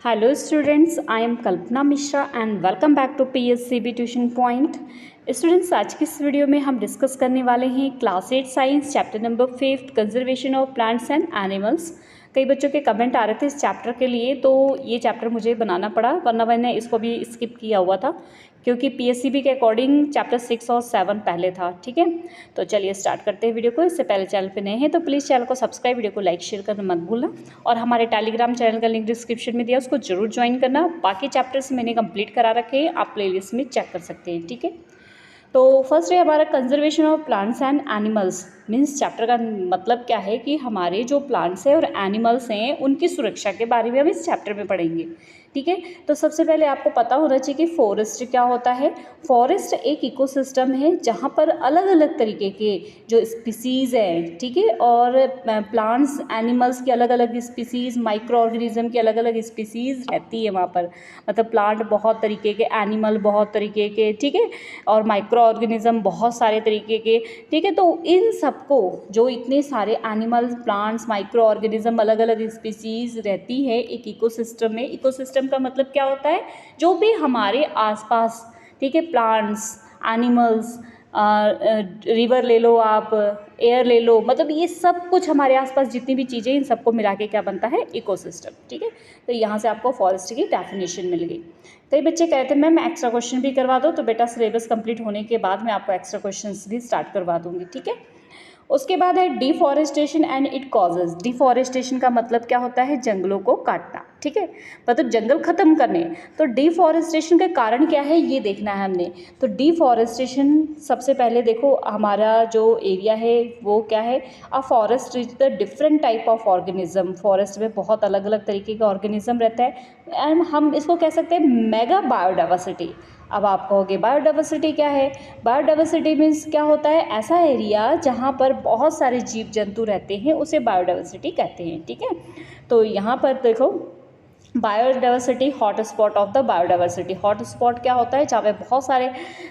Hello students, I am Kalpana Mishra and welcome back to PSCB Tuition Point। Students, आज की इस video में हम डिस्कस करने वाले हैं class 8 science chapter number 5 conservation of plants and animals. कई बच्चों के कमेंट आ रहे थे इस चैप्टर के लिए, तो ये चैप्टर मुझे बनाना पड़ा, वरना मैंने इसको भी स्किप किया हुआ था क्योंकि PSCB के अकॉर्डिंग चैप्टर 6 और 7 पहले था। ठीक है, तो चलिए स्टार्ट करते हैं वीडियो को। इससे पहले चैनल पे नए हैं तो प्लीज़ चैनल को सब्सक्राइब, वीडियो को लाइक शेयर करना मत भूलना और हमारे टेलीग्राम चैनल का लिंक डिस्क्रिप्शन में दिया, उसको जरूर ज्वाइन करना। बाकी चैप्टर्स मैंने कंप्लीट करा रखे हैं, आप प्लेलिस्ट में चेक कर सकते हैं। ठीक है, तो फर्स्ट है हमारा conservation of plants and animals. Means chapter का मतलब क्या है कि हमारे जो प्लांट्स हैं और एनिमल्स हैं उनकी सुरक्षा के बारे में हम इस चैप्टर में पढ़ेंगे। ठीक है, तो सबसे पहले आपको पता होना चाहिए कि फॉरेस्ट क्या होता है। फॉरेस्ट एक इकोसिस्टम है जहाँ पर अलग अलग तरीके के जो स्पीसीज़ हैं, ठीक है, और प्लांट्स एनिमल्स की अलग अलग स्पीसीज़, माइक्रो ऑर्गेनिज्म की अलग अलग स्पीसीज़ रहती है वहाँ पर। मतलब प्लांट बहुत तरीके के, एनिमल बहुत तरीके के, ठीक है, और माइक्रो ऑर्गेनिज्म बहुत सारे तरीके के। ठीक है, तो इन सबको, जो इतने सारे एनिमल्स, प्लांट्स, माइक्रो ऑर्गेनिज्म, अलग अलग स्पीसीज़ रहती है एक इकोसिस्टम में। इकोसिस्टम का मतलब क्या होता है, जो भी हमारे आसपास, ठीक है, प्लांट्स, एनिमल्स, रिवर ले लो आप, एयर ले लो, मतलब ये सब कुछ हमारे आसपास जितनी भी चीज़ें, इन सबको मिला के क्या बनता है, इकोसिस्टम। ठीक है, तो यहाँ से आपको फॉरेस्ट की डेफिनेशन मिल गई। कई बच्चे कहते हैं मैम एक्स्ट्रा क्वेश्चन भी करवा दो, तो बेटा सिलेबस कंप्लीट होने के बाद मैं आपको एक्स्ट्रा क्वेश्चंस भी स्टार्ट करवा दूंगी। ठीक है, उसके बाद है deforestation and it causes. Deforestation का मतलब क्या होता है, जंगलों को काटना। ठीक है, मतलब जंगल खत्म करने। तो डिफॉरेस्टेशन के कारण क्या है ये देखना है हमने। तो डिफॉरेस्टेशन सबसे पहले देखो, हमारा जो एरिया है वो क्या है, a forest is the different type of organism. Forest में बहुत अलग अलग तरीके का ऑर्गेनिज्म रहता है एंड हम इसको कह सकते हैं मेगा बायोडाइवर्सिटी। अब आप कहोगे बायोडाइवर्सिटी क्या है। बायोडाइवर्सिटी मीन्स क्या होता है, ऐसा एरिया जहाँ पर बहुत सारे जीव जंतु रहते हैं उसे बायोडाइवर्सिटी कहते हैं। ठीक है, तो यहाँ पर देखो biodiversity, hot spot of the biodiversity. Hot spot क्या होता है, जहाँ पे बहुत सारे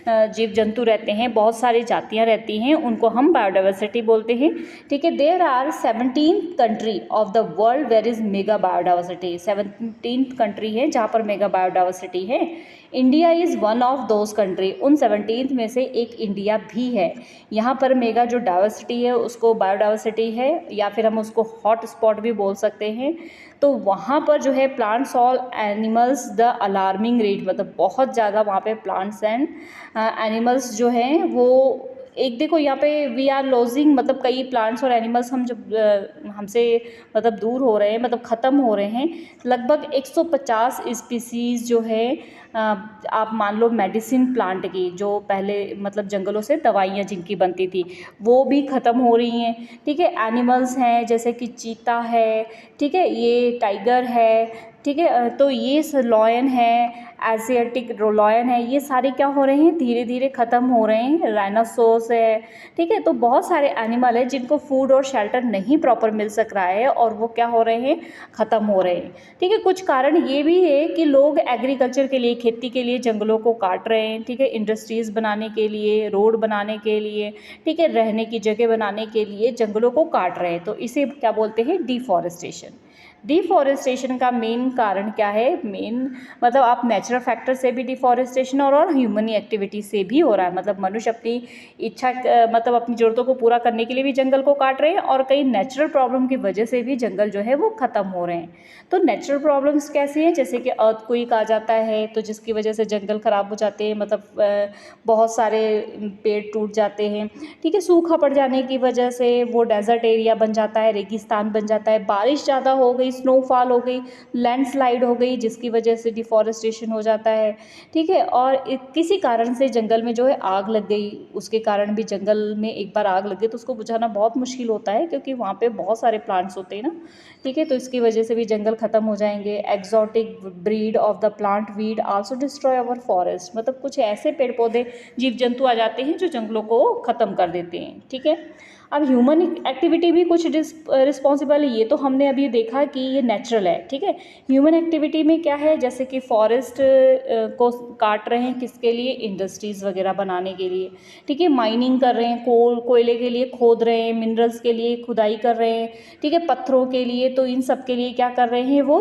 जीव जंतु रहते हैं, बहुत सारी जातियाँ रहती हैं, उनको हम बायोडाइवर्सिटी बोलते हैं। ठीक है, there are 17 country of the world where is mega biodiversity. 17 country है जहाँ पर मेगा बायोडाइवर्सिटी है। India is one of those country, उन 17 में से एक इंडिया भी है। यहाँ पर मेगा जो डाइवर्सिटी है उसको बायोडाइवर्सिटी है, या फिर हम उसको हॉट स्पॉट भी बोल सकते हैं। तो वहाँ पर जो है प्लांट्स और एनिमल्स द अलार्मिंग रेट, मतलब बहुत ज़्यादा वहाँ पे प्लांट्स एंड एनिमल्स जो हैं वो, एक देखो यहाँ पे वी आर लॉजिंग, मतलब कई प्लांट्स और एनिमल्स हम जब हमसे मतलब दूर हो रहे हैं, मतलब ख़त्म हो रहे हैं। लगभग 150 स्पीसीज़ जो है, आप मान लो मेडिसिन प्लांट की, जो पहले मतलब जंगलों से दवाइयाँ जिनकी बनती थी, वो भी ख़त्म हो रही हैं। ठीक है, एनिमल्स हैं जैसे कि चीता है, ठीक है, ये टाइगर है, ठीक है, तो ये लॉयन है, एशियाटिक लॉयन है, ये सारे क्या हो रहे हैं, धीरे धीरे ख़त्म हो रहे हैं। राइनोसोर्स है, ठीक है, तो बहुत सारे एनिमल है जिनको फूड और शेल्टर नहीं प्रॉपर मिल सक रहा है और वो क्या हो रहे हैं, ख़त्म हो रहे हैं। ठीक है, कुछ कारण ये भी है कि लोग एग्रीकल्चर के लिए, खेती के लिए जंगलों को काट रहे हैं। ठीक है, इंडस्ट्रीज़ बनाने के लिए, रोड बनाने के लिए, ठीक है, रहने की जगह बनाने के लिए जंगलों को काट रहे हैं, तो इसे क्या बोलते हैं, डिफॉरेस्टेशन। डिफॉरेस्टेशन का मेन कारण क्या है, मेन मतलब आप नेचुरल फैक्टर से भी डिफॉरेस्टेशन और ह्यूमन एक्टिविटी से भी हो रहा है। मतलब मनुष्य अपनी इच्छा, मतलब अपनी ज़रूरतों को पूरा करने के लिए भी जंगल को काट रहे हैं और कई नेचुरल प्रॉब्लम की वजह से भी जंगल जो है वो ख़त्म हो रहे हैं। तो नेचुरल प्रॉब्लम्स कैसी हैं, जैसे कि अर्थक्वेक आ जाता है तो जिसकी वजह से जंगल ख़राब हो जाते हैं, मतलब बहुत सारे पेड़ टूट जाते हैं। ठीक है, सूखा पड़ जाने की वजह से वो डेजर्ट एरिया बन जाता है, रेगिस्तान बन जाता है, बारिश ज़्यादा हो गई, स्नोफॉल हो गई, लैंडस्लाइड हो गई, जिसकी वजह से डिफॉरेस्टेशन हो जाता है। ठीक है, और किसी कारण से जंगल में जो है आग लग गई, उसके कारण भी जंगल में एक बार आग लग गई तो उसको बुझाना बहुत मुश्किल होता है क्योंकि वहाँ पे बहुत सारे प्लांट्स होते हैं ना। ठीक है, तो इसकी वजह से भी जंगल ख़त्म हो जाएंगे। Exotic breed of the plant weed also destroy our forest, मतलब कुछ ऐसे पेड़ पौधे, जीव जंतु आ जाते हैं जो जंगलों को ख़त्म कर देते हैं। ठीक है, अब ह्यूमन एक्टिविटी भी कुछ रिस्पॉन्सिबल है, ये तो हमने अभी देखा कि ये नेचुरल है, ठीक है। ह्यूमन एक्टिविटी में क्या है, जैसे कि फॉरेस्ट को काट रहे हैं किसके लिए, इंडस्ट्रीज़ वगैरह बनाने के लिए, ठीक है। माइनिंग कर रहे हैं, कोयले के लिए खोद रहे हैं, मिनरल्स के लिए खुदाई कर रहे हैं, ठीक है, पत्थरों के लिए, तो इन सब के लिए क्या कर रहे हैं वो,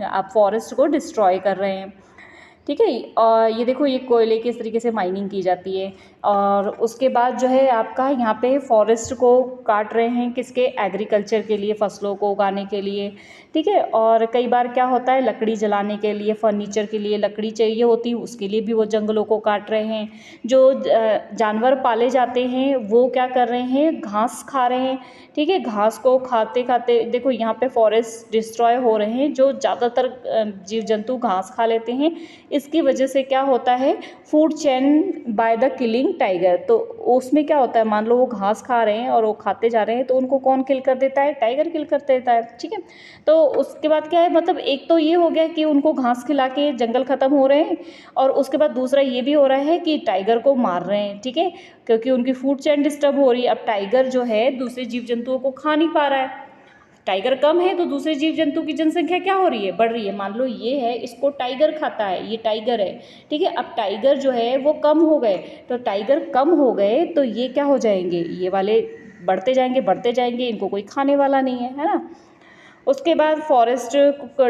आप फॉरेस्ट को डिस्ट्रॉय कर रहे हैं, ठीक है। और ये देखो, ये कोयले किस तरीके से माइनिंग की जाती है। और उसके बाद जो है आपका यहाँ पे फॉरेस्ट को काट रहे हैं किसके, एग्रीकल्चर के लिए, फसलों को उगाने के लिए, ठीक है। और कई बार क्या होता है, लकड़ी जलाने के लिए, फर्नीचर के लिए लकड़ी चाहिए होती है, उसके लिए भी वो जंगलों को काट रहे हैं। जो जानवर पाले जाते हैं वो क्या कर रहे हैं, घास खा रहे हैं, ठीक है। घास को खाते खाते देखो यहाँ पे फॉरेस्ट डिस्ट्रॉय हो रहे हैं, जो ज़्यादातर जीव जंतु घास खा लेते हैं। इसकी वजह से क्या होता है, food chain by the killing tiger, तो उसमें क्या होता है, मान लो वो घास खा रहे हैं और वो खाते जा रहे हैं, तो उनको कौन किल कर देता है, टाइगर किल कर देता है, ठीक है। तो उसके बाद क्या है, मतलब एक तो ये हो गया कि उनको घास खिला के जंगल ख़त्म हो रहे हैं, और उसके बाद दूसरा ये भी हो रहा है कि टाइगर को मार रहे हैं, ठीक है, क्योंकि उनकी फूड चेन डिस्टर्ब हो रही है। अब टाइगर जो है दूसरे जीव जंतुओं को खा नहीं पा रहा है, टाइगर कम है तो दूसरे जीव जंतु की जनसंख्या क्या हो रही है, बढ़ रही है। मान लो ये है, इसको टाइगर खाता है, ये टाइगर है, ठीक है। अब टाइगर जो है वो कम हो गए, तो टाइगर कम हो गए तो ये क्या हो जाएंगे, ये वाले बढ़ते जाएंगे बढ़ते जाएंगे, इनको कोई खाने वाला नहीं है ना। उसके बाद फॉरेस्ट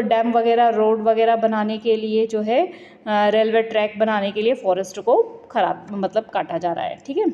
डैम वगैरह, रोड वगैरह बनाने के लिए जो है, रेलवे ट्रैक बनाने के लिए फॉरेस्ट को खराब मतलब काटा जा रहा है, ठीक है।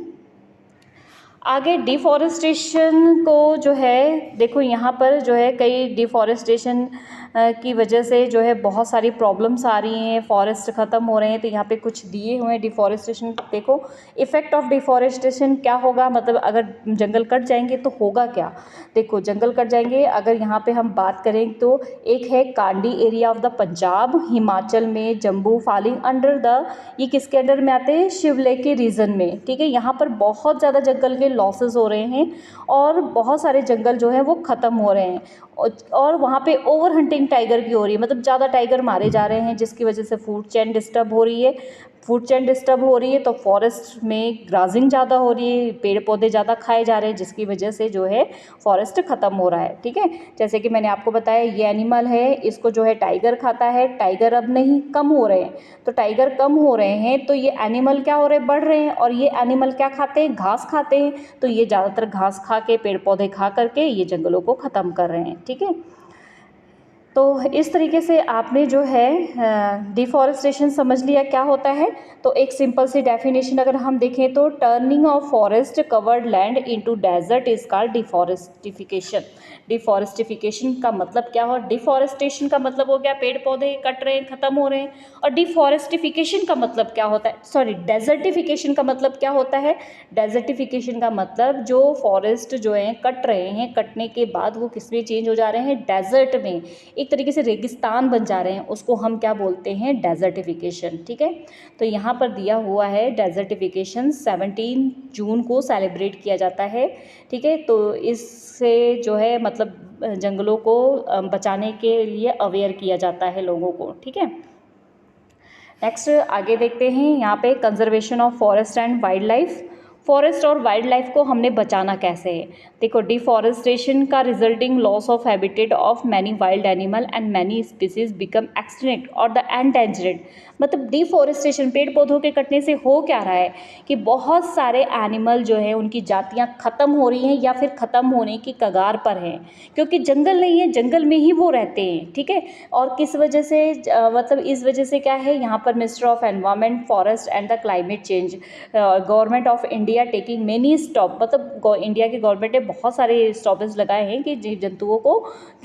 आगे डिफॉरेस्टेशन को जो है, देखो यहाँ पर जो है कई डिफॉरेस्टेशन की वजह से जो है बहुत सारी प्रॉब्लम्स आ रही हैं, फॉरेस्ट ख़त्म हो रहे हैं। तो यहाँ पे कुछ दिए हुए हैं डिफॉरेस्टेशन, देखो इफ़ेक्ट ऑफ डिफॉरेस्टेशन क्या होगा, मतलब अगर जंगल कट जाएंगे तो होगा क्या। देखो जंगल कट जाएंगे, अगर यहाँ पे हम बात करें तो एक है Kandi area of the Punjab, Himachal में जम्मू फॉलिंग अंडर द, ये किसके अंडर में आते हैं, शिवलेक के रीजन में, ठीक है। यहाँ पर बहुत ज़्यादा जंगल के लॉसेस हो रहे हैं और बहुत सारे जंगल जो है वो ख़त्म हो रहे हैं, और वहाँ पे ओवर हंटिंग टाइगर की हो रही है, मतलब ज़्यादा टाइगर मारे जा रहे हैं, जिसकी वजह से फूड चेन डिस्टर्ब हो रही है। फूड चेन डिस्टर्ब हो रही है तो फॉरेस्ट में ग्राजिंग ज़्यादा हो रही है, पेड़ पौधे ज़्यादा खाए जा रहे हैं, जिसकी वजह से जो है फॉरेस्ट ख़त्म हो रहा है, ठीक है। जैसे कि मैंने आपको बताया ये एनिमल है, इसको जो है टाइगर खाता है, टाइगर अब नहीं, कम हो रहे हैं, तो टाइगर कम हो रहे हैं तो ये एनिमल क्या हो रहे हैं, बढ़ रहे हैं। और ये एनिमल क्या खाते हैं, घास खाते हैं, तो ये ज़्यादातर घास खा के, पेड़ पौधे खा करके ये जंगलों को ख़त्म कर रहे हैं, ठीक है। तो इस तरीके से आपने जो है डिफॉरेस्टेशन समझ लिया क्या होता है। तो एक सिंपल सी डेफिनेशन अगर हम देखें तो turning of forest covered land into desert is called deforestification. Deforestification का मतलब क्या हो, डिफॉरेस्टेशन का मतलब हो गया पेड़ पौधे कट रहे हैं, ख़त्म हो रहे हैं, और डिफॉरेस्टिफिकेशन का मतलब क्या होता है, सॉरी डेजर्टिफिकेशन का मतलब क्या होता है। डेजर्टिफिकेशन का मतलब जो फॉरेस्ट जो है कट रहे हैं, कटने के बाद वो किस में चेंज हो जा रहे हैं, डेजर्ट में, एक तरीके से रेगिस्तान बन जा रहे हैं, उसको हम क्या बोलते हैं, डेजर्टिफिकेशन, ठीक है। तो यहाँ पर दिया हुआ है डेजर्टिफिकेशन 17 जून को सेलिब्रेट किया जाता है, ठीक है। तो इससे जो है मतलब जंगलों को बचाने के लिए अवेयर किया जाता है लोगों को, ठीक है। नेक्स्ट आगे देखते हैं, यहाँ पे conservation of forest and wild life. Forest और वाइल्ड लाइफ को हमने बचाना कैसे है, देखो डिफॉरेस्टेशन का resulting loss of habitat of many wild animal and many species become extinct और द एंडेंजर्ड। मतलब डिफॉरेस्टेशन, पेड़ पौधों के कटने से हो क्या रहा है कि बहुत सारे एनिमल जो है उनकी जातियां ख़त्म हो रही हैं या फिर ख़त्म होने की कगार पर हैं, क्योंकि जंगल नहीं है, जंगल में ही वो रहते हैं, ठीक है। और किस वजह से, मतलब इस वजह से क्या है, यहाँ पर minister of environment, forest and the climate change, government of India taking many stop, मतलब इंडिया की गवर्नमेंट ने बहुत सारे स्टॉपेज लगाए हैं कि जीव जंतुओं को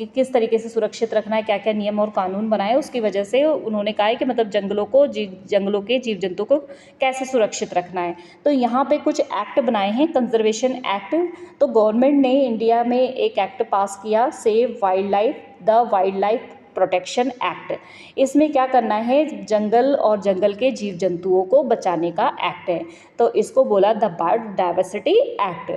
किस तरीके से सुरक्षित रखना है, क्या क्या नियम और कानून बनाए। उसकी वजह से उन्होंने कहा है कि मतलब जंगलों के जीव जंतु को कैसे सुरक्षित रखना है। तो यहाँ पे कुछ एक्ट बनाए हैं, कंजर्वेशन एक्ट। तो गवर्नमेंट ने इंडिया में एक एक्ट पास किया, save wild life, the wild life protection act. इसमें क्या करना है, जंगल और जंगल के जीव जंतुओं को बचाने का एक्ट है, तो इसको बोला the bird diversity act.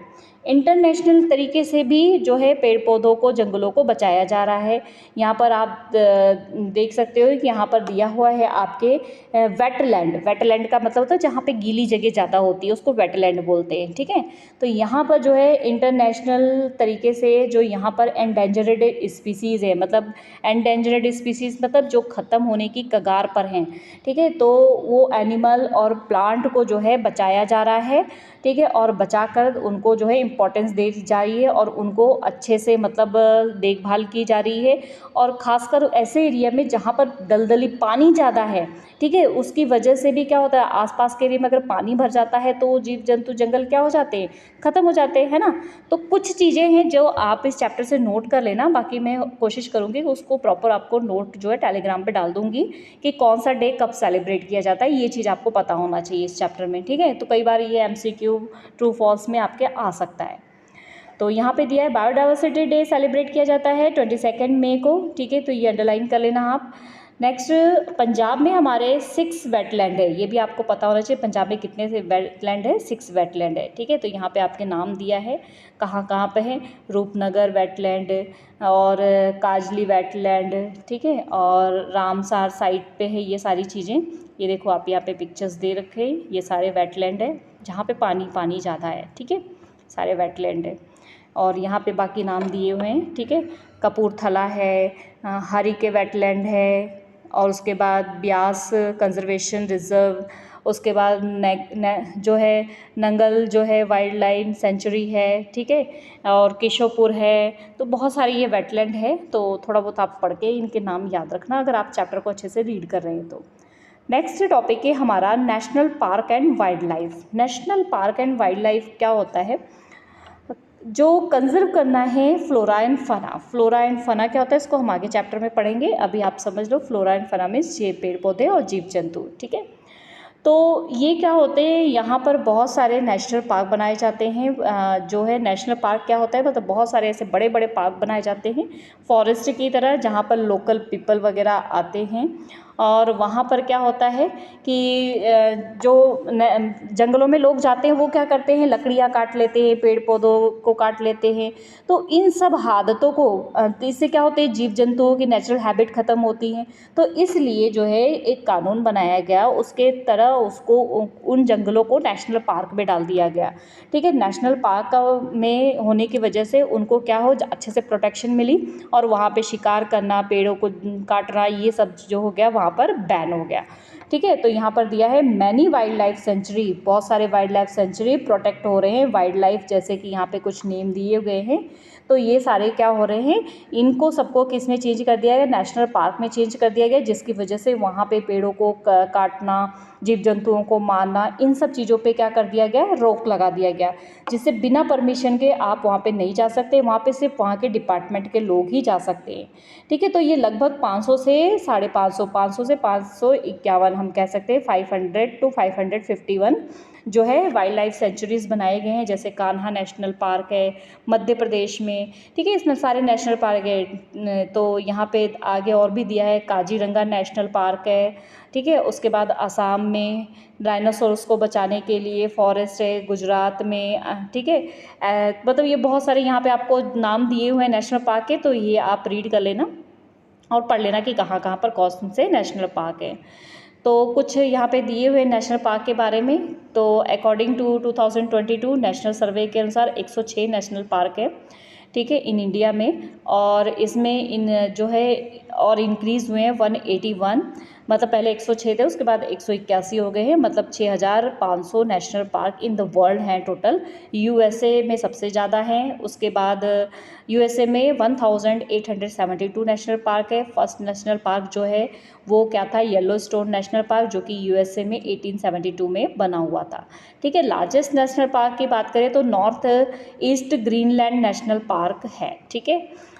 International तरीके से भी जो है पेड़ पौधों को, जंगलों को बचाया जा रहा है। यहाँ पर आप देख सकते हो कि यहाँ पर दिया हुआ है आपके वेटलैंड। वेटलैंड का मतलब होता है जहाँ पे गीली जगह ज़्यादा होती है, उसको वेटलैंड बोलते हैं, ठीक है। तो यहाँ पर जो है इंटरनेशनल तरीके से जो यहाँ पर एंडेंजर्ड स्पीसीज़ है, मतलब एंडेंजर्ड स्पीसीज़ मतलब जो ख़त्म होने की कगार पर हैं, ठीक है। तो वो एनिमल और प्लांट को जो है बचाया जा रहा है, ठीक है, और बचाकर उनको जो है इम्पोर्टेंस दी जा रही है और उनको अच्छे से मतलब देखभाल की जा रही है। और ख़ासकर ऐसे एरिया में जहाँ पर दलदली पानी ज़्यादा है, ठीक है, उसकी वजह से भी क्या होता है, आसपास के एरिया में अगर पानी भर जाता है तो जीव जंतु, जंगल क्या हो जाते हैं, ख़त्म हो जाते हैं, है ना। तो कुछ चीज़ें हैं जो आप इस चैप्टर से नोट कर लेना, बाकी मैं कोशिश करूँगी कि उसको प्रॉपर आपको नोट जो है टेलीग्राम पे डाल दूँगी कि कौन सा डे कब सेलिब्रेट किया जाता है, ये चीज़ आपको पता होना चाहिए इस चैप्टर में, ठीक है। तो कई बार ये MCQ ट्रू फॉल्स में आपके आ सकता है। तो यहाँ पे दिया है बायोडाइवर्सिटी डे सेलिब्रेट किया जाता है 22 मई को, ठीक है, तो ये अंडरलाइन कर लेना आप। नेक्स्ट, पंजाब में हमारे 6 वेटलैंड है, ये भी आपको पता होना चाहिए पंजाब में कितने से वेटलैंड है, 6 वेटलैंड है, ठीक है। तो यहाँ पे आपके नाम दिया है कहाँ कहाँ पे है, रूपनगर वेटलैंड और काजली वेटलैंड, ठीक है, और रामसार साइट पे है ये सारी चीज़ें। ये देखो आप यहाँ पे पिक्चर्स दे रखे हैं, ये सारे वेटलैंड है जहाँ पे पानी पानी ज़्यादा है, ठीक है, सारे वेटलैंड है। और यहाँ पे बाकी नाम दिए हुए हैं, ठीक है, कपूरथला है, हरी के वेटलैंड है, और उसके बाद ब्यास कंजर्वेशन रिजर्व, उसके बाद जो है नंगल जो है वाइल्ड लाइफ सेंचुरी है, ठीक है, और केशवपुर है। तो बहुत सारी ये वेटलैंड है, तो थोड़ा बहुत आप पढ़ के इनके नाम याद रखना अगर आप चैप्टर को अच्छे से रीड कर रहे हैं तो। नेक्स्ट टॉपिक है हमारा national park and wildlife. National park and wildlife क्या होता है, जो कंजर्व करना है flora and fauna. Flora and fauna क्या होता है, इसको हम आगे चैप्टर में पढ़ेंगे, अभी आप समझ लो फ्लोरा एंड फना में ये पेड़ पौधे और जीव जंतु, ठीक है। तो ये क्या होते हैं, यहाँ पर बहुत सारे नेशनल पार्क बनाए जाते हैं। जो है नेशनल पार्क क्या होता है, मतलब बहुत सारे ऐसे बड़े बड़े पार्क बनाए जाते हैं फॉरेस्ट की तरह, जहाँ पर लोकल पीपल वगैरह आते हैं। और वहाँ पर क्या होता है कि जो जंगलों में लोग जाते हैं वो क्या करते हैं, लकड़ियाँ काट लेते हैं, पेड़ पौधों को काट लेते हैं। तो इन सब आदतों को, तो इससे क्या होते हैं, जीव जंतुओं की नेचुरल हैबिट ख़त्म होती हैं। तो इसलिए जो है एक कानून बनाया गया, उसके तरह उसको उन जंगलों को नेशनल पार्क में डाल दिया गया, ठीक है। नेशनल पार्क में होने की वजह से उनको क्या हो, अच्छे से प्रोटेक्शन मिली, और वहाँ पे शिकार करना, पेड़ों को काटना, ये सब जो हो गया वहाँ पर बैन हो गया, ठीक है। तो यहाँ पर दिया है मैनी वाइल्ड लाइफ सेंचुरी, बहुत सारे वाइल्ड लाइफ सेंचुरी प्रोटेक्ट हो रहे हैं। वाइल्ड लाइफ जैसे कि यहाँ पे कुछ नेम दिए गए हैं, तो ये सारे क्या हो रहे हैं, इनको सबको किस में चेंज कर दिया गया, नेशनल पार्क में चेंज कर दिया गया, जिसकी वजह से वहाँ पे पेड़ों को काटना, जीव जंतुओं को मारना, इन सब चीज़ों पे क्या कर दिया गया, रोक लगा दिया गया, जिससे बिना परमिशन के आप वहाँ पे नहीं जा सकते, वहाँ पे सिर्फ वहाँ के डिपार्टमेंट के लोग ही जा सकते हैं, ठीक है। तो ये लगभग 500 से 550, 500 से 551 हम कह सकते हैं, 500 to 551 जो है वाइल्ड लाइफ सेंचुरीज़ बनाए गए हैं। जैसे कान्हा नेशनल पार्क है मध्य प्रदेश में, ठीक है, इसमें सारे नेशनल पार्क है। तो यहाँ पे आगे और भी दिया है, काजीरंगा नेशनल पार्क है, ठीक है। उसके बाद असम में डायनासोर्स को बचाने के लिए फॉरेस्ट है, गुजरात में, ठीक है। मतलब ये बहुत सारे यहाँ पे आपको नाम दिए हुए हैं नेशनल पार्क के, तो ये आप रीड कर लेना और पढ़ लेना कि कहाँ कहाँ पर कौन से नेशनल पार्क है। तो कुछ यहाँ पे दिए हुए नेशनल पार्क के बारे में, तो अकॉर्डिंग टू 2022 नेशनल सर्वे के अनुसार 106 नेशनल पार्क है, ठीक है, इन इंडिया में। और इसमें इन जो है और इंक्रीज़ हुए हैं 181, मतलब पहले 106 थे, उसके बाद 181 हो गए हैं, मतलब 6500 national park in the world हैं टोटल। यूएसए में सबसे ज़्यादा हैं, उसके बाद यूएसए में 1872 नेशनल पार्क है। फर्स्ट नेशनल पार्क जो है वो क्या था, येलोस्टोन नेशनल पार्क, जो कि यूएसए में 1872 में बना हुआ था, ठीक है। लार्जेस्ट नेशनल पार्क की बात करें तो north east Greenland national park है, ठीक है।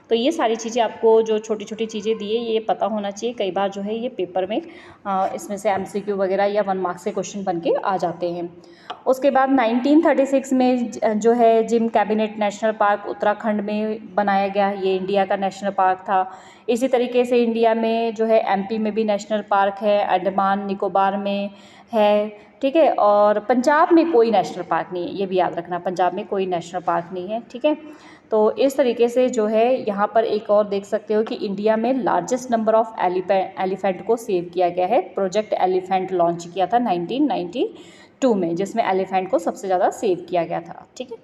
तो ये सारी चीज़ें आपको जो छोटी छोटी चीज़ें दी है ये पता होना चाहिए। कई बार जो है ये पेपर में इसमें से MCQ वगैरह या 1 मार्क्स के क्वेश्चन बन के आ जाते हैं। उसके बाद 1936 में जो है gym cabinet national park Uttarakhand में बनाया गया, ये इंडिया का नेशनल पार्क था। इसी तरीके से इंडिया में जो है MP में भी नेशनल पार्क है, अंडमान निकोबार में है, ठीक है। और पंजाब में कोई नेशनल पार्क नहीं है, ये भी याद रखना, पंजाब में कोई नेशनल पार्क नहीं है, ठीक है। तो इस तरीके से जो है यहाँ पर एक और देख सकते हो कि इंडिया में लार्जेस्ट नंबर ऑफ एलिफेंट को सेव किया गया है। प्रोजेक्ट एलिफेंट लॉन्च किया था 1992 में, जिसमें एलिफेंट को सबसे ज़्यादा सेव किया गया था, ठीक है।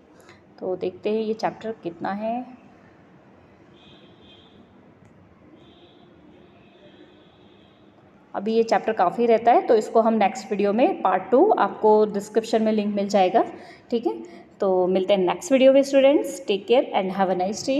तो देखते हैं ये चैप्टर कितना है। अभी ये चैप्टर काफ़ी रहता है, तो इसको हम नेक्स्ट वीडियो में पार्ट 2 आपको डिस्क्रिप्शन में लिंक मिल जाएगा, ठीक है। तो मिलते हैं नेक्स्ट वीडियो में students. Take care and have a nice day.